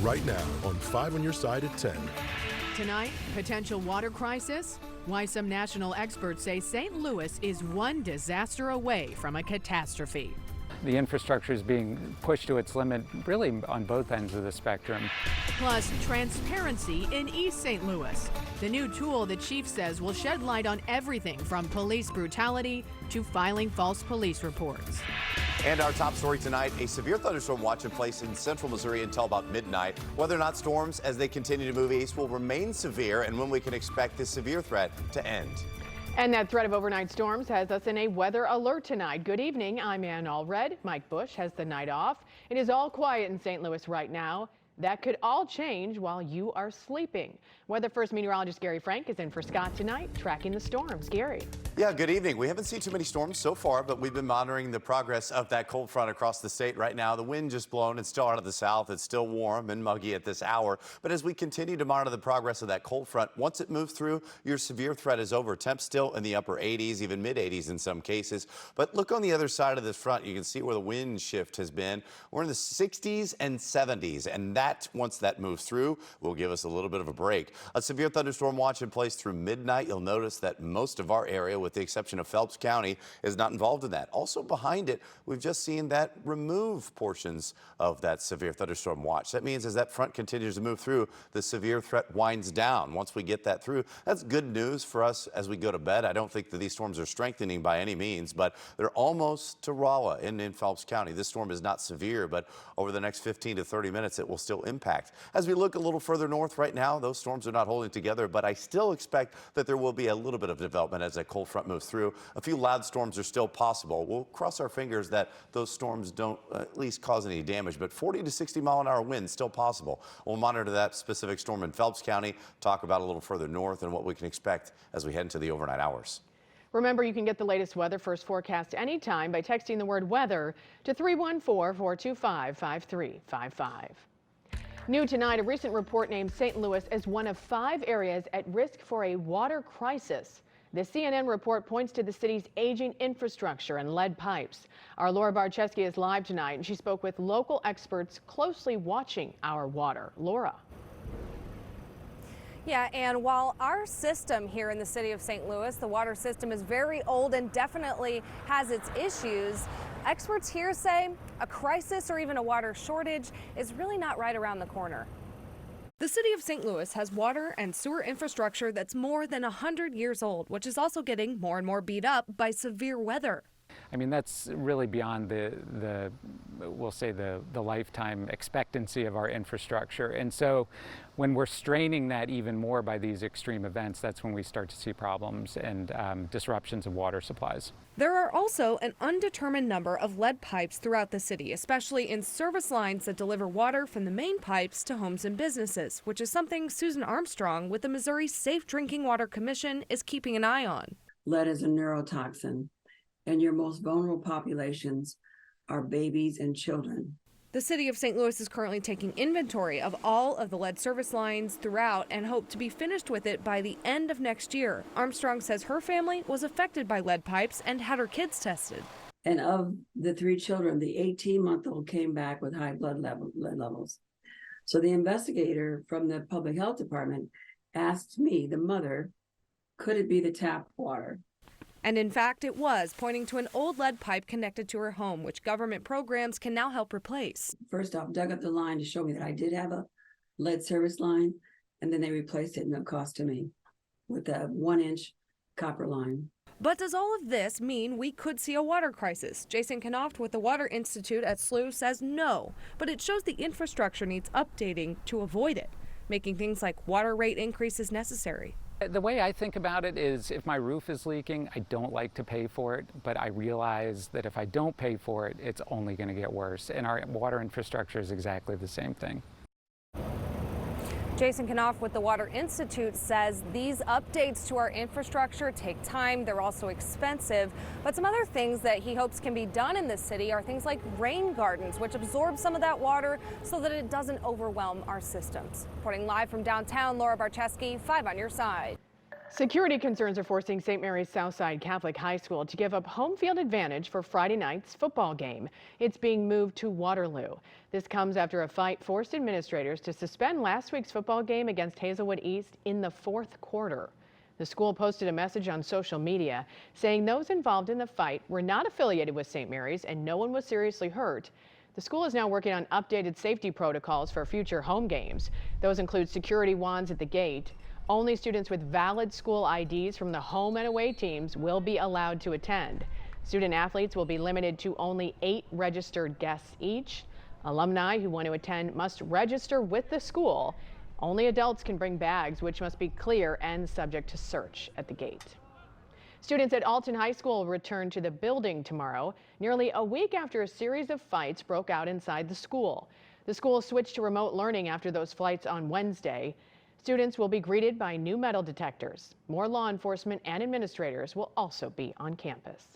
right now on 5 on your side at 10. Tonight, potential water crisis? Why some national experts say St. Louis is one disaster away from a catastrophe. The infrastructure is being pushed to its limit really on both ends of the spectrum. Plus, transparency in East St. Louis. The new tool the chief says will shed light on everything from police brutality to filing false police reports. And our top story tonight, a severe thunderstorm watch in place in central Missouri until about midnight. Whether or not storms, as they continue to move east, will remain severe and when we can expect this severe threat to end. And that threat of overnight storms has us in a weather alert tonight. Good evening. I'm Ann Allred. Mike Bush has the night off. It is all quiet in St. Louis right now. That could all change while you are sleeping. Weather First meteorologist Gary Frank is in for Scott tonight, tracking the storms. Gary. Yeah, good evening. We haven't seen too many storms so far, but we've been monitoring the progress of that cold front across the state right now. The wind just blown. It's still out of the south. It's still warm and muggy at this hour. But as we continue to monitor the progress of that cold front, once it moves through, your severe threat is over. Temps still in the upper 80s, even mid 80s in some cases. But look on the other side of this front. You can see where the wind shift has been. We're in the 60s and 70s, and that, once that moves through, will give us a little bit of a break. A severe thunderstorm watch in place through midnight. You'll notice that most of our area, with the exception of Phelps County, is not involved in that. Also behind it, we've just seen that remove portions of that severe thunderstorm watch. That means as that front continues to move through, the severe threat winds down. Once we get that through, that's good news for us as we go to bed. I don't think that these storms are strengthening by any means, but they're almost to Rolla in Phelps County. This storm is not severe, but over the next 15 to 30 minutes, it will still impact. As we look a little further north right now, those storms are not holding together, but I still expect that there will be a little bit of development as that cold front moves through. A few loud storms are still possible. We'll cross our fingers that those storms don't at least cause any damage, but 40 to 60 mile an hour winds still possible. We'll monitor that specific storm in Phelps County, talk about a little further north and what we can expect as we head into the overnight hours. Remember, you can get the latest Weather First forecast anytime by texting the word weather to 314-425-5355. New tonight, a recent report named St. Louis as one of 5 areas at risk for a water crisis. The CNN report points to the city's aging infrastructure and lead pipes. Our Laura Barczewski is live tonight, and she spoke with local experts closely watching our water. Laura. Yeah, and while our system here in the city of St. Louis, the water system, is very old and definitely has its issues, experts here say a crisis or even a water shortage is really not right around the corner. The city of St. Louis has water and sewer infrastructure that's more than 100 years old, which is also getting more and more beat up by severe weather. I mean, that's really beyond we'll say the lifetime expectancy of our infrastructure. And so when we're straining that even more by these extreme events, that's when we start to see problems and disruptions of water supplies. There are also an undetermined number of lead pipes throughout the city, especially in service lines that deliver water from the main pipes to homes and businesses, which is something Susan Armstrong with the Missouri Safe Drinking Water Commission is keeping an eye on. Lead is a neurotoxin, and your most vulnerable populations are babies and children. The city of St. Louis is currently taking inventory of all of the lead service lines throughout and hope to be finished with it by the end of next year. Armstrong says her family was affected by lead pipes and had her kids tested. And of the 3 children, the 18-month-old came back with high lead levels. So the investigator from the public health department asked me, the mother, could it be the tap water? And in fact, it was, pointing to an old lead pipe connected to her home, which government programs can now help replace. First off, dug up the line to show me that I did have a lead service line, and then they replaced it, no cost to me, with a 1-inch copper line. But does all of this mean we could see a water crisis? Jason Knopf with the Water Institute at SLU says no, but it shows the infrastructure needs updating to avoid it, making things like water rate increases necessary. The way I think about it is if my roof is leaking, I don't like to pay for it, but I realize that if I don't pay for it, it's only going to get worse. And our water infrastructure is exactly the same thing. Jason Knopf with the Water Institute says these updates to our infrastructure take time. They're also expensive. But some other things that he hopes can be done in this city are things like rain gardens, which absorb some of that water so that it doesn't overwhelm our systems. Reporting live from downtown, Laura Barczewski, 5 on your side. Security concerns are forcing St. Mary's Southside Catholic High School to give up home field advantage for Friday night's football game. It's being moved to Waterloo. This comes after a fight forced administrators to suspend last week's football game against Hazelwood East in the fourth quarter. The school posted a message on social media saying those involved in the fight were not affiliated with St. Mary's and no one was seriously hurt. The school is now working on updated safety protocols for future home games. Those include security wands at the gate. Only students with valid school IDs from the home and away teams will be allowed to attend. Student athletes will be limited to only 8 registered guests each. Alumni who want to attend must register with the school. Only adults can bring bags, which must be clear and subject to search at the gate. Students at Alton High School will return to the building tomorrow, nearly a week after a series of fights broke out inside the school. The school switched to remote learning after those fights on Wednesday. Students will be greeted by new metal detectors. More law enforcement and administrators will also be on campus.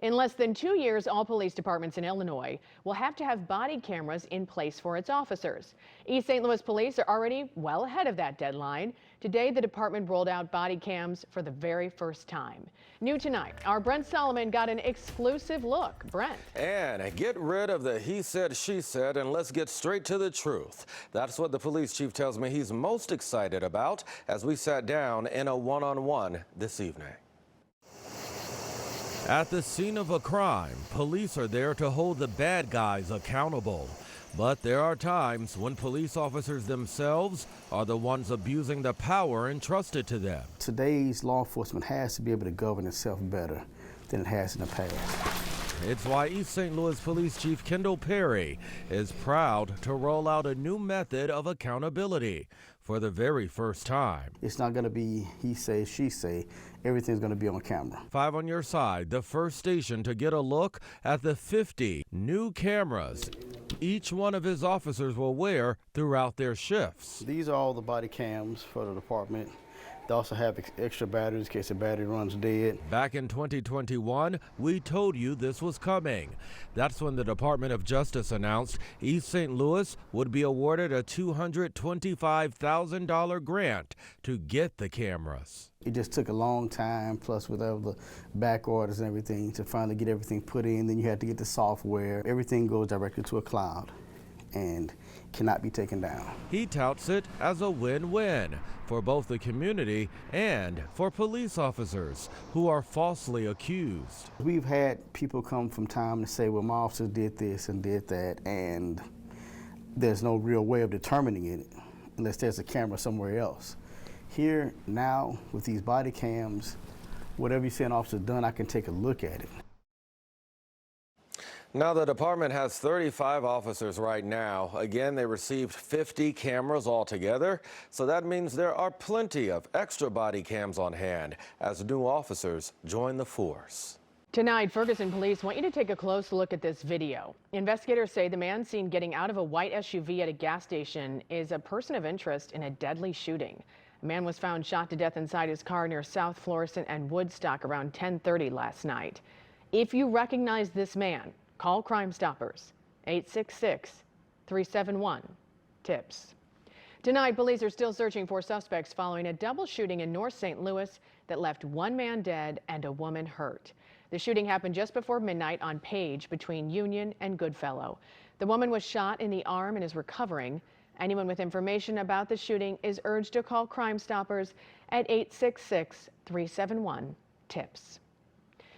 In less than 2 years, all police departments in Illinois will have to have body cameras in place for its officers. East St. Louis police are already well ahead of that deadline. Today, the department rolled out body cams for the very first time. New tonight, our Brent Solomon got an exclusive look. Brent. And get rid of the he said, she said, and let's get straight to the truth. That's what the police chief tells me he's most excited about as we sat down in a one-on-one this evening. At the scene of a crime, police are there to hold the bad guys accountable. But there are times when police officers themselves are the ones abusing the power entrusted to them. Today's law enforcement has to be able to govern itself better than it has in the past. It's why East St. Louis Police Chief Kendall Perry is proud to roll out a new method of accountability for the very first time. It's not going to be he say, she say. Everything's going to be on camera. 5 on Your Side, the first station to get a look at the 50 new cameras each one of his officers will wear throughout their shifts. These are all the body cams for the department. They also have extra batteries in case the battery runs dead. Back in 2021, we told you this was coming. That's when the Department of Justice announced East St. Louis would be awarded a $225,000 grant to get the cameras. It just took a long time, plus with all the back orders and everything, to finally get everything put in. Then you had to get the software. Everything goes directly to a cloud and cannot be taken down. He touts it as a win-win for both the community and for police officers who are falsely accused. We've had people come from time to say, well, my officer did this and did that, and there's no real way of determining it unless there's a camera somewhere else. Here now, with these body cams, whatever you say an officer's done, I can take a look at it. Now, the department has 35 officers right now. Again, they received 50 cameras altogether, so that means there are plenty of extra body cams on hand as new officers join the force. Tonight, Ferguson police want you to take a close look at this video. Investigators say the man seen getting out of a white SUV at a gas station is a person of interest in a deadly shooting. A man was found shot to death inside his car near South Florissant and Woodstock around 10:30 last night. If you recognize this man, call Crime Stoppers, 866-371-TIPS. Tonight, police are still searching for suspects following a double shooting in North St. Louis that left one man dead and a woman hurt. The shooting happened just before midnight on Page between Union and Goodfellow. The woman was shot in the arm and is recovering. Anyone with information about the shooting is urged to call Crime Stoppers at 866-371-TIPS.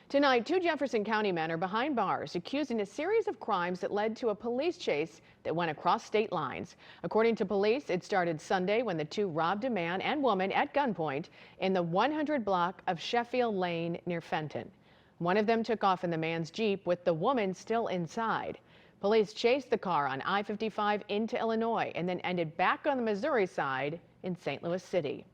Tonight, 2 Jefferson County men are behind bars accused in a series of crimes that led to a police chase that went across state lines. According to police, it started Sunday when the 2 robbed a man and woman at gunpoint in the 100 block of Sheffield Lane near Fenton. One of them took off in the man's Jeep with the woman still inside. Police chased the car on I-55 into Illinois and then ended back on the Missouri side in St. Louis City.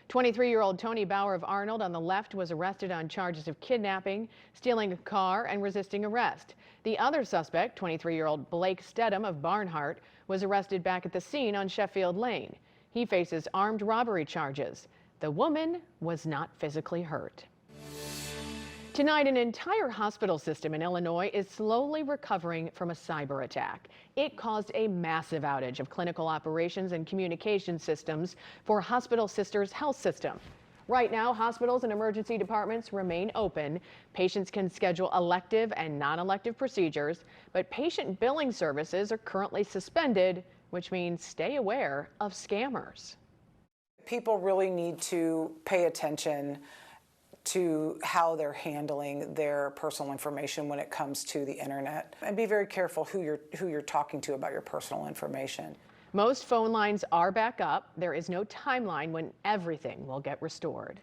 23-year-old Tony Bauer of Arnold on the left was arrested on charges of kidnapping, stealing a car, and resisting arrest. The other suspect, 23-year-old Blake Stedham of Barnhart, was arrested back at the scene on Sheffield Lane. He faces armed robbery charges. The woman was not physically hurt. Tonight, an entire hospital system in Illinois is slowly recovering from a cyber attack. It caused a massive outage of clinical operations and communication systems for Hospital Sisters Health System. Right now, hospitals and emergency departments remain open. Patients can schedule elective and non-elective procedures, but patient billing services are currently suspended, which means stay aware of scammers. People really need to pay attention to how they're handling their personal information when it comes to the internet, and be very careful who you're talking to about your personal information. Most phone lines are back up. There is no timeline when everything will get restored.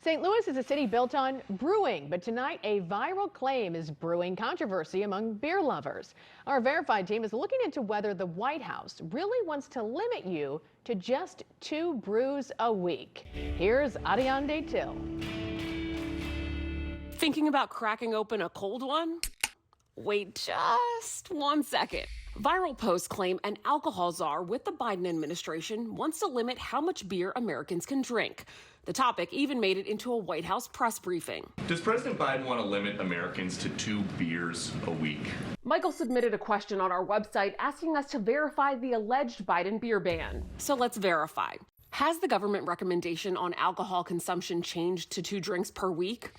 St. Louis is a city built on brewing, but tonight a viral claim is brewing controversy among beer lovers. Our Verified team is looking into whether the White House really wants to limit you to just 2 brews a week. Here's Ariane Till. Thinking about cracking open a cold one? Wait just 1 second. Viral posts claim an alcohol czar with the Biden administration wants to limit how much beer Americans can drink. The topic even made it into a White House press briefing. Does President Biden want to limit Americans to 2 beers a week? Michael submitted a question on our website asking us to verify the alleged Biden beer ban. So let's verify. Has the government recommendation on alcohol consumption changed to 2 drinks per week?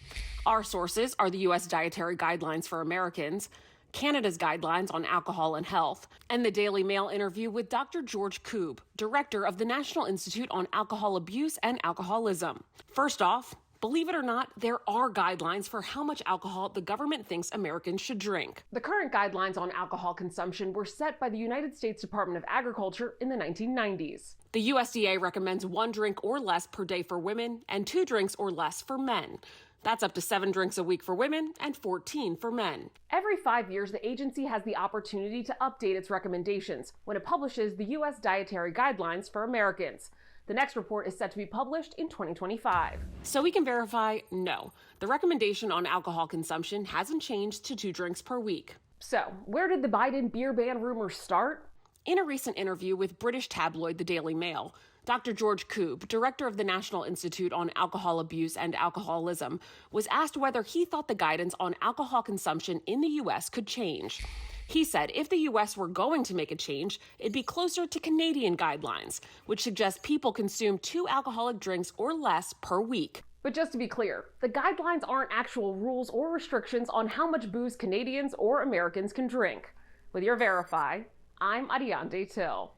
Our sources are the U.S. Dietary Guidelines for Americans, Canada's Guidelines on Alcohol and Health, and the Daily Mail interview with Dr. George Koob, director of the National Institute on Alcohol Abuse and Alcoholism. First off, believe it or not, there are guidelines for how much alcohol the government thinks Americans should drink. The current guidelines on alcohol consumption were set by the United States Department of Agriculture in the 1990s. The USDA recommends 1 drink or less per day for women and 2 drinks or less for men. That's up to 7 drinks a week for women and 14 for men. Every 5 years, the agency has the opportunity to update its recommendations when it publishes the U.S. Dietary Guidelines for Americans. The next report is set to be published in 2025. So we can verify, no, the recommendation on alcohol consumption hasn't changed to 2 drinks per week. So where did the Biden beer ban rumors start? In a recent interview with British tabloid The Daily Mail, Dr. George Koob, director of the National Institute on Alcohol Abuse and Alcoholism, was asked whether he thought the guidance on alcohol consumption in the U.S. could change. He said if the U.S. were going to make a change, it'd be closer to Canadian guidelines, which suggest people consume 2 alcoholic drinks or less per week. But just to be clear, the guidelines aren't actual rules or restrictions on how much booze Canadians or Americans can drink. With your Verify, I'm Ariane Till.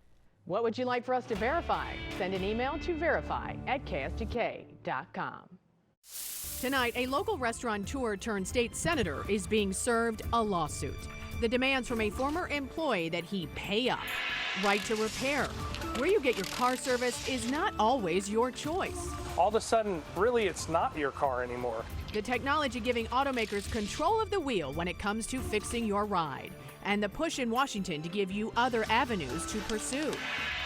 What would you like for us to verify? Send an email to verify@ksdk.com. Tonight, a local restaurateur turned state senator is being served a lawsuit. The demands from a former employee that he pay up. Right to repair. Where you get your car service is not always your choice. All of a sudden, really, it's not your car anymore. The technology giving automakers control of the wheel when it comes to fixing your ride. And the push in Washington to give you other avenues to pursue.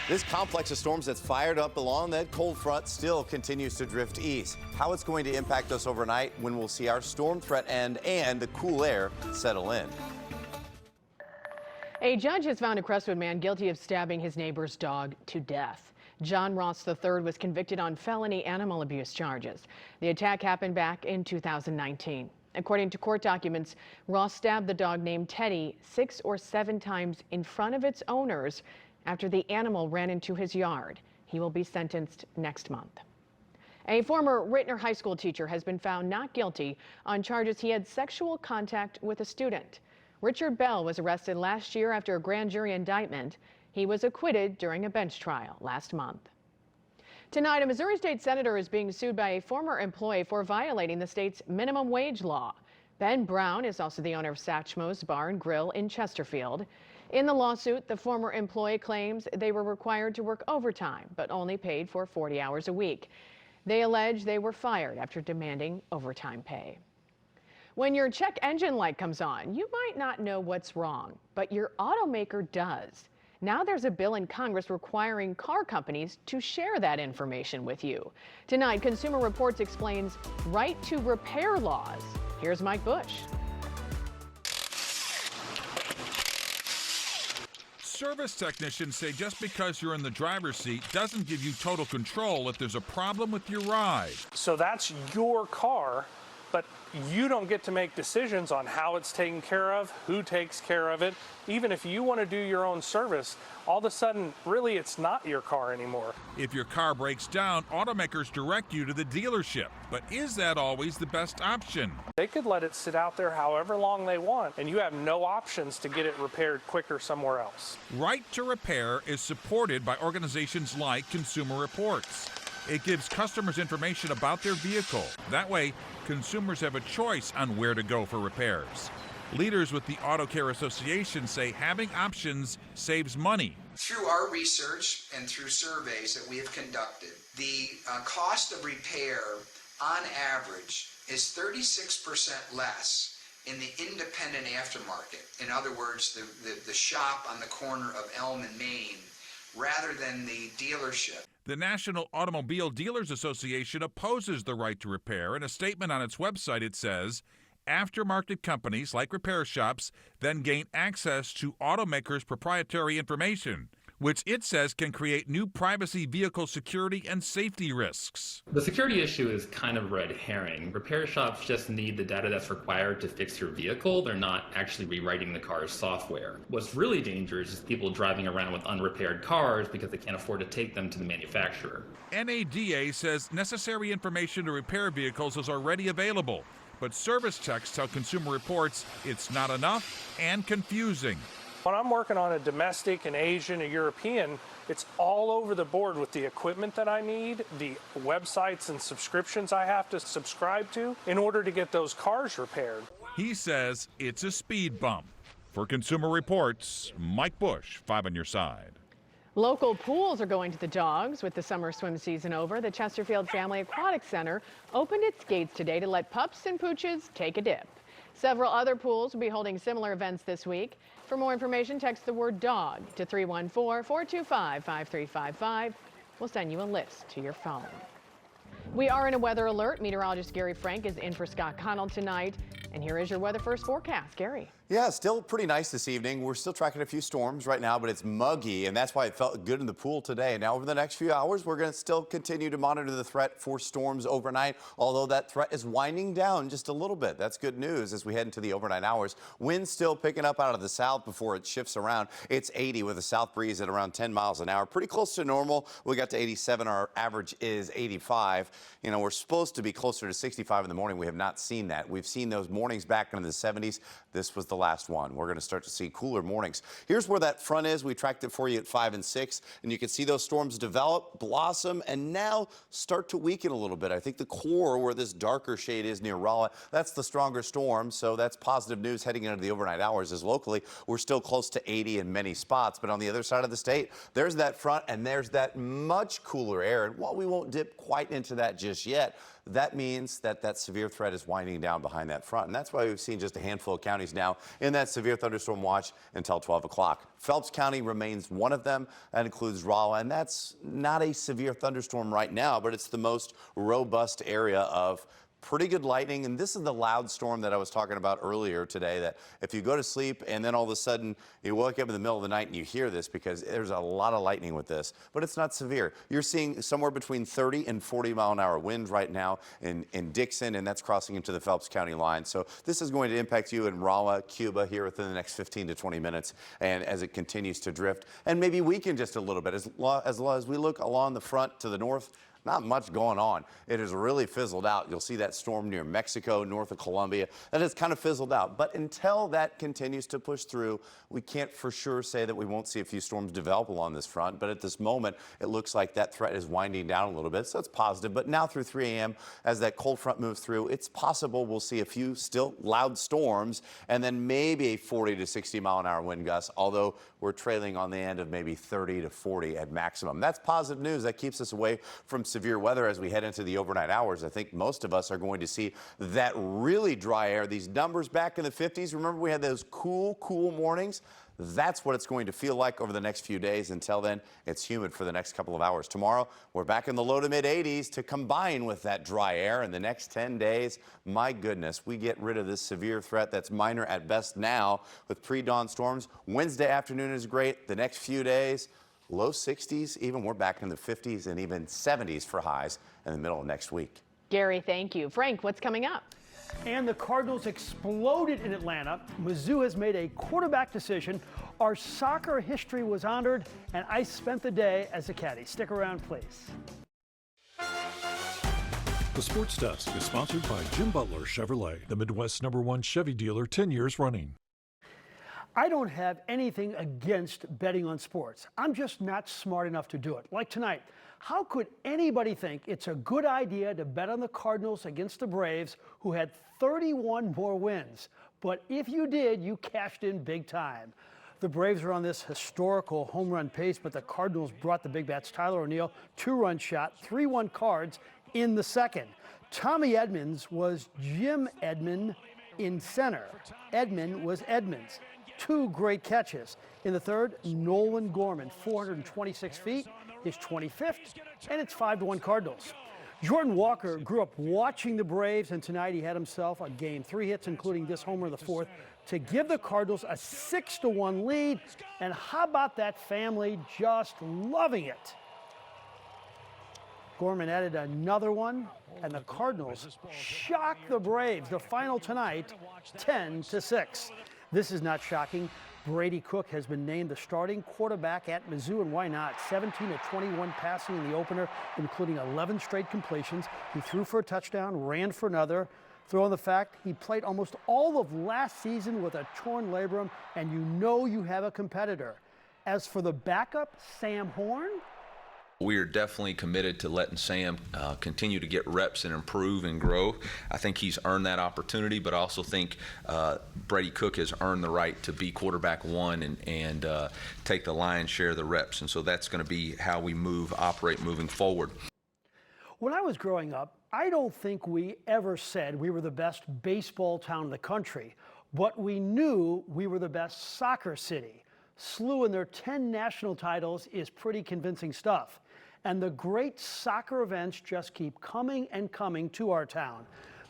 This complex of storms that's fired up along that cold front still continues to drift east. How it's going to impact us overnight, when we'll see our storm threat end and the cool air settle in. A judge has found a Crestwood man guilty of stabbing his neighbor's dog to death. John Ross III was convicted on felony animal abuse charges. The attack happened back in 2019. According to court documents, Ross stabbed the dog named Teddy 6 or 7 times in front of its owners after the animal ran into his yard. He will be sentenced next month. A former Rittner High School teacher has been found not guilty on charges he had sexual contact with a student. Richard Bell was arrested last year after a grand jury indictment. He was acquitted during a bench trial last month. Tonight, a Missouri state senator is being sued by a former employee for violating the state's minimum wage law. Ben Brown is also the owner of Satchmo's Bar and Grill in Chesterfield. In the lawsuit, the former employee claims they were required to work overtime, but only paid for 40 hours a week. They allege they were fired after demanding overtime pay. When your check engine light comes on, you might not know what's wrong, but your automaker does. Now there's a bill in Congress requiring car companies to share that information with you. Tonight, Consumer Reports explains right to repair laws. Here's Mike Bush. Service technicians say just because you're in the driver's seat doesn't give you total control if there's a problem with your ride. So that's your car but you don't get to make decisions on how it's taken care of, who takes care of it. Even if you want to do your own service, all of a sudden, really, it's not your car anymore. If your car breaks down, automakers direct you to the dealership. But is that always the best option? They could let it sit out there however long they want, and you have no options to get it repaired quicker somewhere else. Right to Repair is supported by organizations like Consumer Reports. It gives customers information about their vehicle. That way, consumers have a choice on where to go for repairs. Leaders with the Auto Care Association say having options saves money. Through our research and through surveys that we have conducted, the cost of repair on average is 36% less in the independent aftermarket. In other words, the shop on the corner of Elm and Main, rather than the dealership. The National Automobile Dealers Association opposes the right to repair. In a statement on its website, it says, aftermarket companies like repair shops then gain access to automakers' proprietary information, which it says can create new privacy, vehicle security, and safety risks. The security issue is kind of red herring. Repair shops just need the data that's required to fix your vehicle. They're not actually rewriting the car's software. What's really dangerous is people driving around with unrepaired cars because they can't afford to take them to the manufacturer. NADA says necessary information to repair vehicles is already available, but service checks tell Consumer Reports it's not enough and confusing. When I'm working on a domestic, an Asian, a European, it's all over the board with the equipment that I need, the websites and subscriptions I have to subscribe to in order to get those cars repaired. He says it's a speed bump. For Consumer Reports, Mike Bush, 5 on your side. Local pools are going to the dogs. With the summer swim season over, the Chesterfield Family Aquatic Center opened its gates today to let pups and pooches take a dip. Several other pools will be holding similar events this week. For more information, text the word dog to 314-425-5355. We'll send you a list to your phone. We are in a weather alert. Meteorologist Gary Frank is in for Scott Connell tonight. And here is your weather first forecast. Gary. Yeah, still pretty nice this evening. We're still tracking a few storms right now, but it's muggy, and that's why it felt good in the pool today. Now, over the next few hours, we're going to still continue to monitor the threat for storms overnight, although that threat is winding down just a little bit. That's good news as we head into the overnight hours. Winds still picking up out of the south before it shifts around. It's 80 with a south breeze at around 10 miles an hour. Pretty close to normal. We got to 87. Our average is 85. You know, we're supposed to be closer to 65 in the morning. We have not seen that. We've seen those mornings back into the 70s. This was the last one. We're going to start to see cooler mornings. Here's where that front is. We tracked it for you at 5 and 6, and you can see those storms develop, blossom, and now start to weaken a little bit. I think the core where this darker shade is near Rolla, that's the stronger storm, so that's positive news heading into the overnight hours, as locally we're still close to 80 in many spots. But on the other side of the state, there's that front and there's that much cooler air. And while we won't dip quite into that just yet, that means that that severe threat is winding down behind that front. And that's why we've seen just a handful of counties now in that severe thunderstorm watch until 12 o'clock. Phelps County remains one of them. That includes Rolla, and that's not a severe thunderstorm right now, but it's the most robust area of pretty good lightning. And this is the loud storm that I was talking about earlier today, that if you go to sleep and then all of a sudden you wake up in the middle of the night and you hear this, because there's a lot of lightning with this, but it's not severe. You're seeing somewhere between 30 and 40 mile an hour wind right now in Dixon, and that's crossing into the Phelps County line. So this is going to impact you in Rolla, Cuba here within the next 15 to 20 minutes. And as it continues to drift and maybe weaken just a little bit, as we look along the front to the north, not much going on. It has really fizzled out. You'll see that storm near Mexico, north of Colombia. That has kind of fizzled out. But until that continues to push through, we can't for sure say that we won't see a few storms develop along this front. But at this moment, it looks like that threat is winding down a little bit, so it's positive. But now through 3 a.m., as that cold front moves through, it's possible we'll see a few still loud storms and then maybe a 40 to 60 mile an hour wind gust, although we're trailing on the end of maybe 30 to 40 at maximum. That's positive news. That keeps us away from severe weather as we head into the overnight hours. I think most of us are going to see that really dry air. These numbers back in the 50s, remember we had those cool mornings? That's what it's going to feel like over the next few days. Until then, it's humid for the next couple of hours. Tomorrow, we're back in the low to mid 80s to combine with that dry air. In the next 10 days, my goodness, we get rid of this severe threat that's minor at best now with pre-dawn storms. Wednesday afternoon is great. The next few days, low 60s, even we're back in the 50s and even 70s for highs in the middle of next week. Gary, thank you. Frank, what's coming up? And the Cardinals exploded in Atlanta. Mizzou has made a quarterback decision. Our soccer history was honored, and I spent the day as a caddy. Stick around, please. The Sports Desk is sponsored by Jim Butler Chevrolet, the Midwest's #1 Chevy dealer 10 years running. I don't have anything against betting on sports. I'm just not smart enough to do it. Like tonight, how could anybody think it's a good idea to bet on the Cardinals against the Braves, who had 31 more wins? But if you did, you cashed in big time. The Braves are on this historical home run pace, but the Cardinals brought the big bats. Tyler O'Neill, 2-run shot, 3-1 Cards in the second. Tommy Edmonds was Jim Edmond in center. Edmond was Edmonds. 2 great catches. In the third, Nolan Gorman, 426 feet, his 25th, and it's 5-1 Cardinals. Jordan Walker grew up watching the Braves, and tonight he had himself a game. 3 hits, including this homer in the fourth, to give the Cardinals a 6-1 lead. And how about that family just loving it? Gorman added another one, and the Cardinals shocked the Braves. The final tonight, 10-6. This is not shocking. Brady Cook has been named the starting quarterback at Mizzou, and why not? 17-21 passing in the opener, including 11 straight completions. He threw for a touchdown, ran for another. Throw in the fact he played almost all of last season with a torn labrum, and you know you have a competitor. As for the backup, Sam Horn, we are definitely committed to letting Sam continue to get reps and improve and grow. I think he's earned that opportunity, but I also think Brady Cook has earned the right to be quarterback one and take the lion's share of the reps. And so that's going to be how we operate moving forward. when I was growing up, I don't think we ever said we were the best baseball town in the country, but we knew we were the best soccer city. SLU and their 10 national titles is pretty convincing stuff. And the great soccer events just keep coming and coming to our town.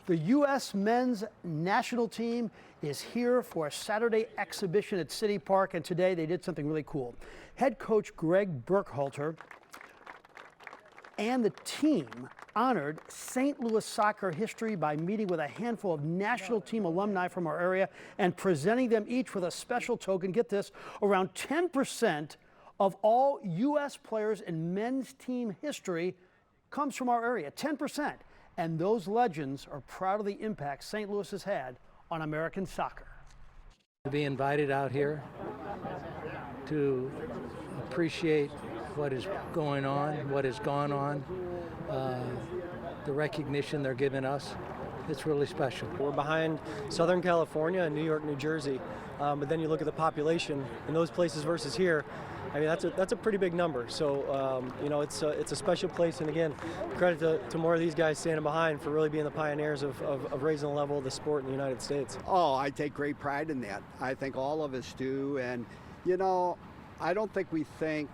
The U.S. men's national team is here for a Saturday exhibition at City Park, and today they did something really cool. Head coach Greg Burkhalter and the team honored St. Louis soccer history by meeting with a handful of national team alumni from our area and presenting them each with a special token. Get this, around 10% of all U.S. players in men's team history comes from our area, 10%. And those legends are proud of the impact St. Louis has had on American soccer. To be invited out here to appreciate what is going on, what has gone on, the recognition they're giving us, it's really special. We're behind Southern California and New York, New Jersey, but then you look at the population in those places versus here. I mean, that's a pretty big number. So, you know, it's a special place. And again, credit to more of these guys standing behind for really being the pioneers of raising the level of the sport in the United States. Oh, I take great pride in that. I think all of us do. And, you know, I don't think we think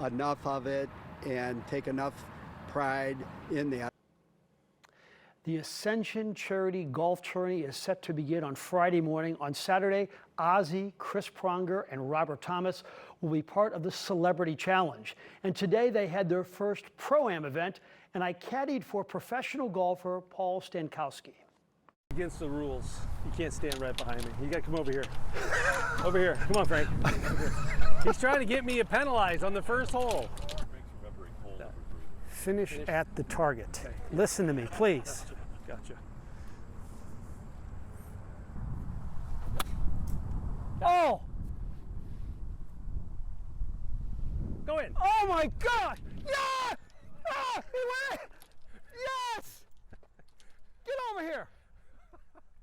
enough of it and take enough pride in that. The Ascension Charity Golf Tourney is set to begin on Friday morning. On Saturday, Ozzy, Chris Pronger, and Robert Thomas will be part of the Celebrity Challenge. And today they had their first Pro-Am event, and I caddied for professional golfer Paul Stankowski. Against the rules. You can't stand right behind me. You got to come over here. Over here. Come on, Frank. He's trying to get me penalized on the first hole. Finish at the target. Okay. Listen to me, please. Gotcha. Oh! Go in. Oh my gosh! Yeah! Ah, he went in! Yes! Get over here!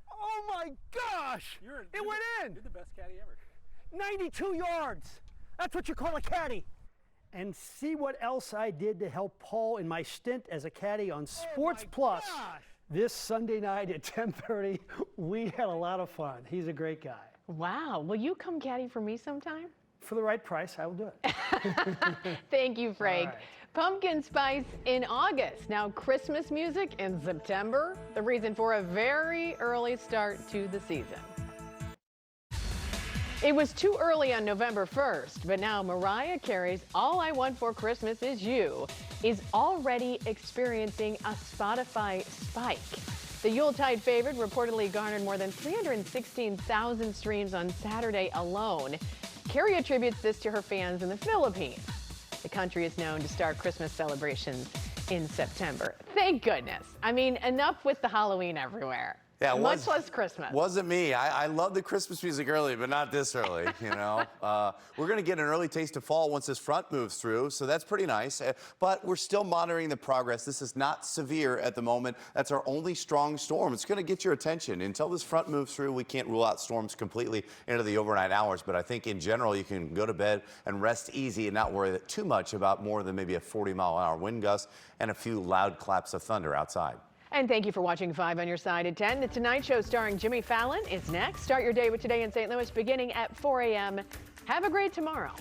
Oh my gosh! It went in! You're the best caddy ever. 92 yards! That's what you call a caddy! And see what else I did to help Paul in my stint as a caddy on Sports Plus. This Sunday night at 10:30. We had a lot of fun. He's a great guy. Wow. Will you come caddy for me sometime? For the right price, I will do it. Thank you, Frank. Right. Pumpkin spice in August. Now Christmas music in September. The reason for a very early start to the season. It was too early on November 1st, but now Mariah Carey's All I Want for Christmas Is You is already experiencing a Spotify spike. The Yuletide favorite reportedly garnered more than 316,000 streams on Saturday alone. Carrie attributes this to her fans in the Philippines. The country is known to start Christmas celebrations in September. Thank goodness. I mean, enough with the Halloween everywhere. Yeah, much less Christmas. Wasn't me. I love the Christmas music early, but not this early, you know. We're going to get an early taste of fall once this front moves through, so that's pretty nice. But we're still monitoring the progress. This is not severe at the moment. That's our only strong storm. It's going to get your attention. Until this front moves through, we can't rule out storms completely into the overnight hours, but I think in general you can go to bed and rest easy and not worry too much about more than maybe a 40-mile-an-hour wind gust and a few loud claps of thunder outside. And thank you for watching 5 on your side at 10. The Tonight Show starring Jimmy Fallon is next. Start your day with Today in St. Louis beginning at 4 a.m. Have a great tomorrow.